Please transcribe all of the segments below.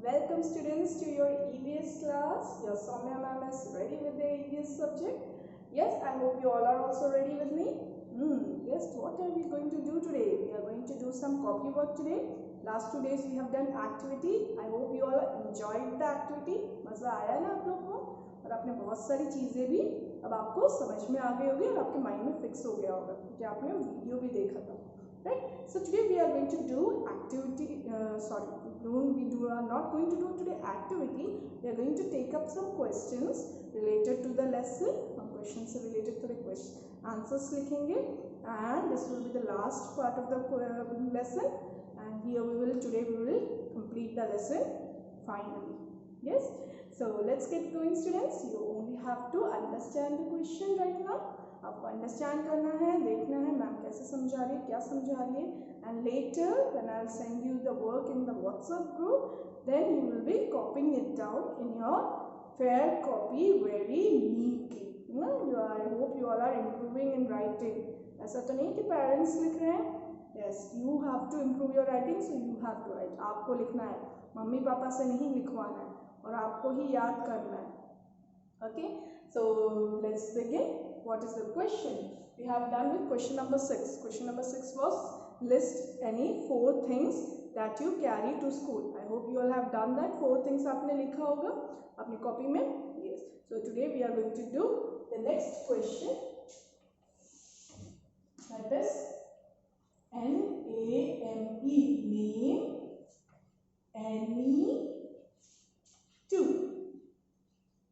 Welcome students to your EVS class. Your Soumya ma'am is ready with the EVS subject. Yes, I hope you all are also ready with me. Yes, what are we going to do today? We are going to do some copy work today. Last 2 days we have done activity. I hope you all enjoyed the activity. मज़ा आया ना आप लोग को? और आपने बहुत सारी चीज़ें भी अब आपको समझ में आ गई होगी और आपके माइंड में फिक्स हो गया होगा क्योंकि आपने वीडियो भी देखा था. Right? So today we are going to do activity. We are not going to do today activity. We are going to take up some questions related to the lesson. Some questions are related to the question. Answers लिखेंगे and this will be the last part of the lesson. And here today we will complete the lesson finally. Yes. So let's get going, students. You only have to understand the question right now. आपको understand करना है, देखना है ma'am कैसे समझा रही है, क्या समझा रही है. And later when I will send you the work in the WhatsApp group, then you will be copying it down in your fair copy very neatly. I hope you all are improving in writing. ऐसा तो नहीं कि parents लिख रहे हैं. Yes, you have to improve your writing, so you have to write. आपको लिखना है, मम्मी पापा से नहीं लिखवाना है और आपको ही याद करना है. Okay, so let's begin. What is the question? We have done with question number 6. Question number 6 was list any 4 things that you carry to school. I hope you all have done that. 4 things आपने लिखा होगा अपनी copy में. Yes. So today we are going to do the next question. That is NAME. Name any 2.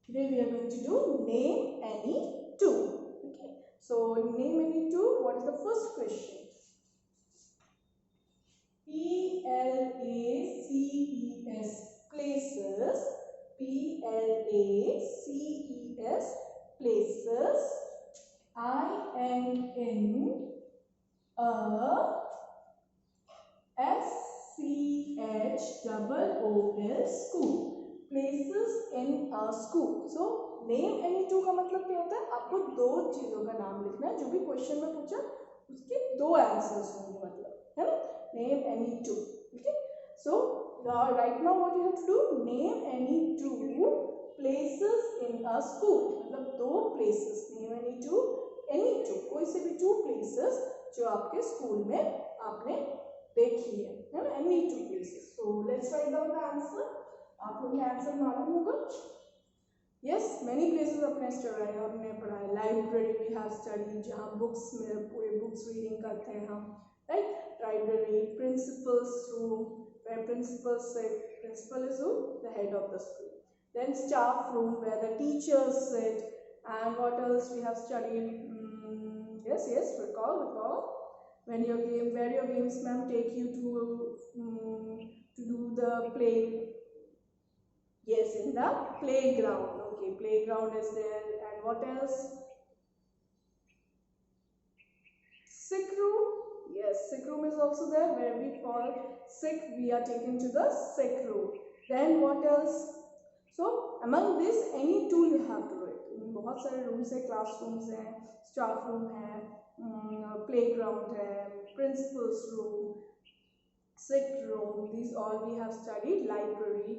Today we are going to do name any 2. Okay. So name any 2. What is the first question? PLACES places. PLACES places. INN SCHOOL school. Places in a school. So name any 2 का मतलब क्या होता है? आपको 2 चीजों का नाम लिखना है. जो भी क्वेश्चन में पूछा उसके 2 आंसर्स होंगे, मतलब है ना. Name any 2. Okay. So right now what you have to do? Name any 2 places in a school. मतलब 2 places. Name any 2. कोई से भी 2 places जो आपके स्कूल में आपने देखी है ना. Any 2 places. So let's write down the answer. आप लोगों को आंसर मालूम होगा. यस, मेनी प्लेसेस अपने हमने पढ़ा है. लाइब्रेरी वी हैव स्टडी, जहाँ बुक्स में पूरे बुक्स रीडिंग करते हैं हम, right. Library. Principal's room, where principal sit. Principal is who? The head of the school. Then staff room where the teachers sit. And what else we have studied? Yes, recall when your games ma'am take you to do the play. Yes, in the playground. Okay, playground is there. And what else? Sick room. Yes, sick room is also there. Where we fall sick, we are taken to the sick room. Then what else? So among this, any 2 you have to write. बहुत सारे rooms है, classrooms है, staff room है, playground है, principal's room, sick room. These all we have studied. Library.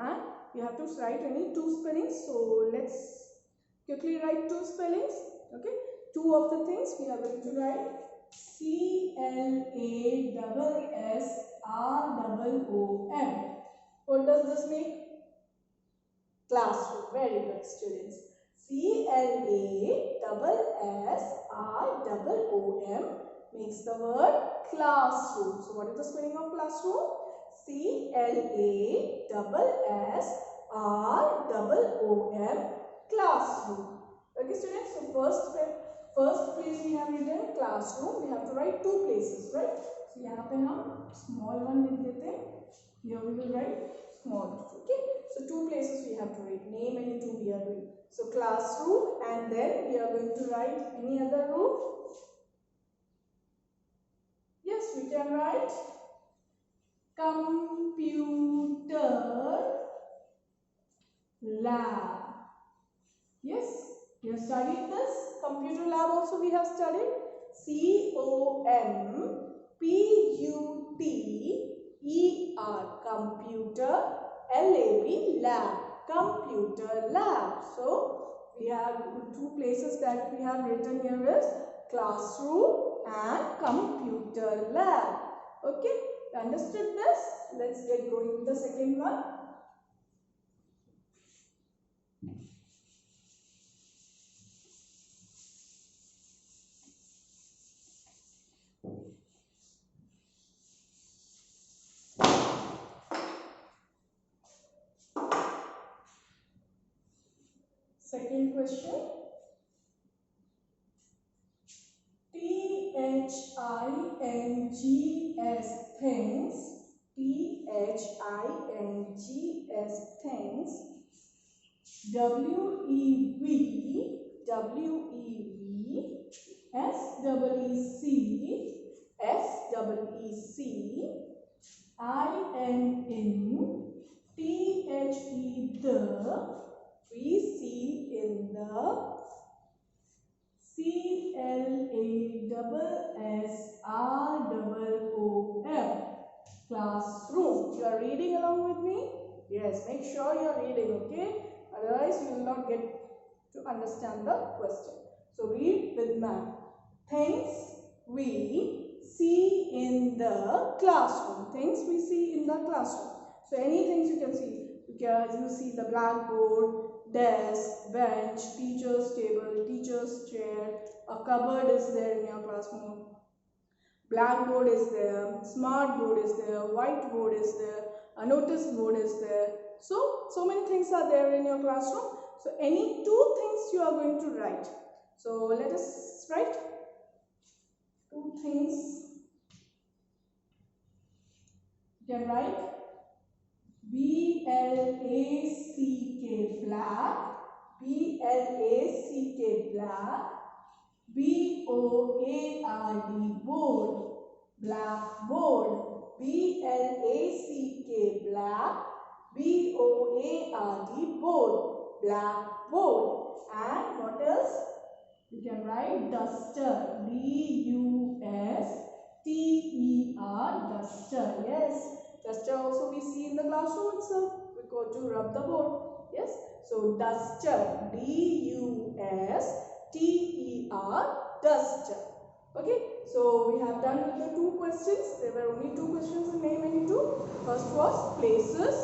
And you have to write any 2 spellings. So let's quickly write 2 spellings. Okay, 2 of the things we are going to write. CLASSROOM. What does this make? Classroom. Very good, students. CLASSROOM makes the word classroom. So what is the spelling of classroom? CLASSROOM classroom. Okay, students. So first place we have written classroom. We have to write 2 places, right? So यहाँ पे हम small one लिख देते हैं. Here we will write small. Okay. So 2 places we have to write. Name any 2 we are doing. So classroom, and then we are going to write any other room. Yes, we can write computer lab. Yes, we have studied this. Computer lab also we have studied. COMPUTER, computer, L-A-B, lab, computer lab. So we have two places that we have written here is classroom and computer lab. Okay, you understood this? Let's get going with the second one. Second question. T-H-I-N-G-S things. T-H-I-N-G-S things. W-E-V, W-E-V, S-E-E-C, S-E-E-C, I-N-N, T-H-E the, we see in the, C-L-A-S-S-R-O-O-M, classroom. You are reading along with me? Yes, make sure you are reading, okay? Otherwise, you will not get to understand the question. So, read with me. Things we see in the classroom. Things we see in the classroom. So, any things you can see. You see the blackboard, desk, bench, teacher's table, teacher's chair, a cupboard is there in your classroom, blackboard is there, smart board is there, whiteboard is there, a notice board is there. So many things are there in your classroom. So any two things you are going to write. So let us write two things. You can write B-L-A-C-K, black, B-L-A-C-K, black, B-O-A-R-D, board, blackboard, B-L-A-C-K, black, B-O-A-R-D, board, blackboard. And what else? You can write duster, D-U-S-T-E-R, duster. Yes, duster also we see in the classroom itself. We go to rub the board. Yes, so duster, D-U-S-T-E-R, duster. Okay, so we have done with the two questions. There were only two questions in name any two. First was places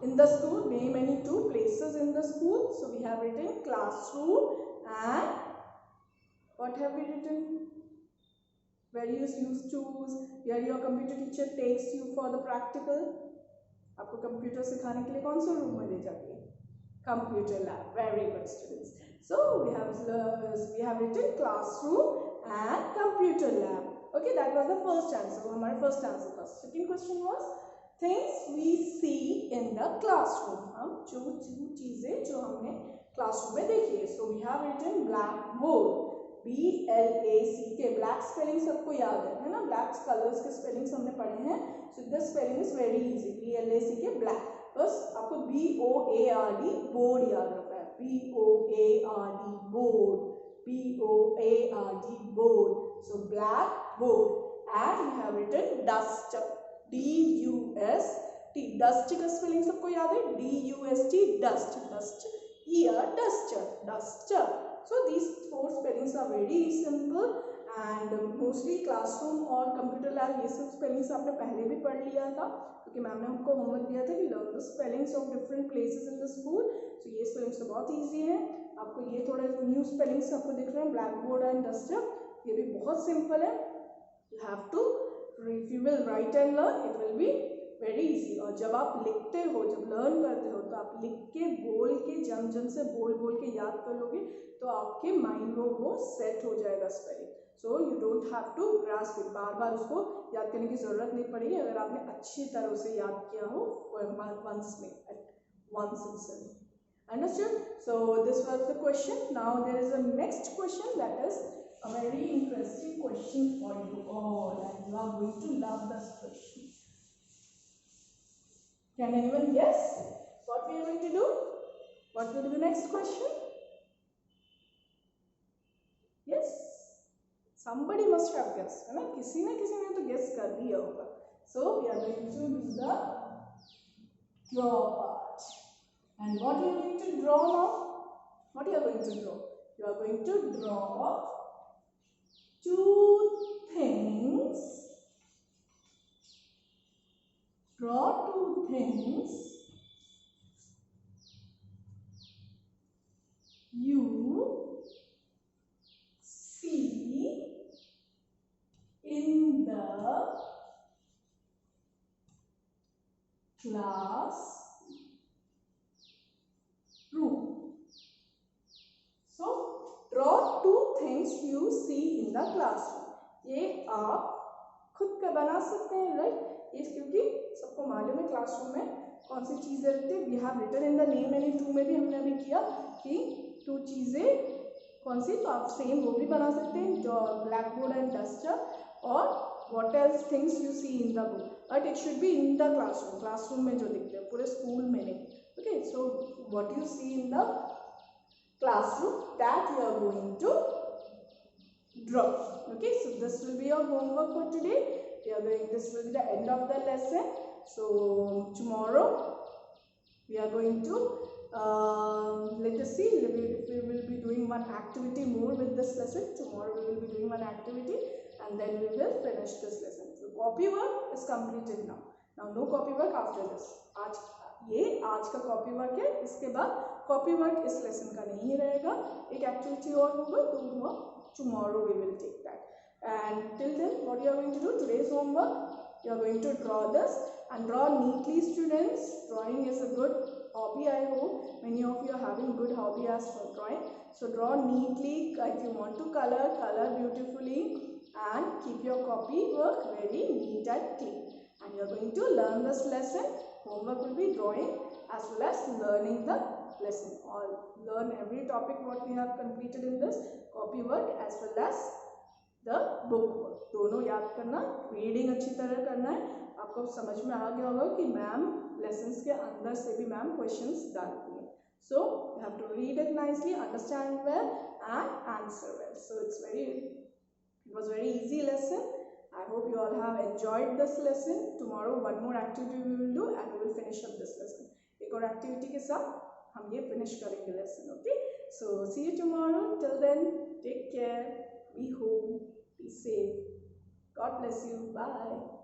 in the school. Name any two places in the school. So we have written classroom and what have we written? Where you use tools, where your computer teacher takes you for the practical. आपको computer सिखाने के लिए कौन सा room में ले जाती है? Computer lab. Very good, students. So we have written classroom and computer lab. Okay, that was the first answer. वो हमारा first answer था. Second question was things we see in the classroom. हम जो चीजें जो हमने classroom में देखी है. So we have written blackboard. B-L-A-C-K, black spelling सबको याद है ना? Black colors के spellings हमने पढ़े हैं. So the spelling is very easy. B-L-A-C-K, black. बस आपको B-O-A-R-D, board याद रखना है. B-O-A-R-D, board. B-O-A-R-D, board. So blackboard. And we have written duster. D-U-S-T. Dust का spelling सबको याद है? D-U-S-T, dust. Dust. Here, duster. Duster. So these four spellings are very simple and mostly classroom और computer lab ये सब spellings आपने पहले भी पढ़ लिया था क्योंकि मैम ने हमको homework दिया था कि learn the spellings of different places in the school. So ये spellings तो बहुत easy हैं. आपको ये थोड़े new spellings आपको दिख रहे हैं blackboard and duster. ये भी बहुत simple है. You have to, if you will write and learn, it will be very easy. और जब आप लिखते हो, जब लर्न करते हो तो आप लिख के बोल के जम से बोल के याद कर लोगे तो आपके माइंड में वो सेट हो जाएगा spelling. So you don't have to grasp it. बार बार उसको याद करने की जरूरत नहीं पड़ेगी अगर आपने अच्छी तरह उसे याद किया हो वंस में at once itself. Understood? So this was the question. Now there is a next question that is a very interesting question for you all and you are going to love this question. Can anyone guess what we are going to do? What will be the next question? Yes? Somebody must have guessed. है ना? किसी ने तो guess कर दिया होगा. So we are going to do the draw part. And what you are going to draw now? What you are going to draw? You are going to draw two things. Draw two things you see in the classroom. So, draw two things you see in the classroom. ये आप खुद का बना सकते हैं, right? ये क्योंकि सबको मालूम है क्लासरूम में कौन सी चीज़ें रखते हैं. We have written in the name and in two में भी हमने अभी किया कि टू चीज़ें कौन सी, तो आप सेम वो भी बना सकते हैं, जो ब्लैक बोर्ड एंड डस्टर. और what else things you see in the book, but it should be in the classroom में जो दिखते हैं, पूरे स्कूल में नहीं. Okay, so what you see in the classroom, that you are going to draw. Okay, so this will be your homework for today. This will be the end of the lesson. So tomorrow we are going to let us see if we will be doing one activity more with this lesson. Tomorrow we will be doing one activity and then we will finish this lesson. So copy work is completed now. Now no copy work after this. आज का copy work है, इसके बाद copy work इस lesson का नहीं रहेगा. एक एक्टिविटी और होगा, तो वो tomorrow we will take that. And till then, what you are going to do? Today's homework, you are going to draw this and draw neatly, students. Drawing is a good hobby. I hope many of you are having good hobby as for drawing. So draw neatly. If you want to color beautifully, and keep your copy work very neat and clean. And you are going to learn this lesson. Homework will be drawing as well as learning the lesson, or learn every topic what we have completed in this copy work as well as the book work. दोनों याद करना, reading अच्छी तरह करना है. आपको समझ में आ गया होगा कि मैम लेसन्स के अंदर से भी मैम क्वेश्चंस डालती है. So you have to read it nicely, understand well and answer well. So it was very easy lesson. I hope you all have enjoyed this lesson. Tomorrow one more activity we will do and we will finish up this lesson. एक और activity के साथ हम ये finish करेंगे lesson. Okay? So see you tomorrow. Till then, take care. Be home. Be safe. God bless you. Bye.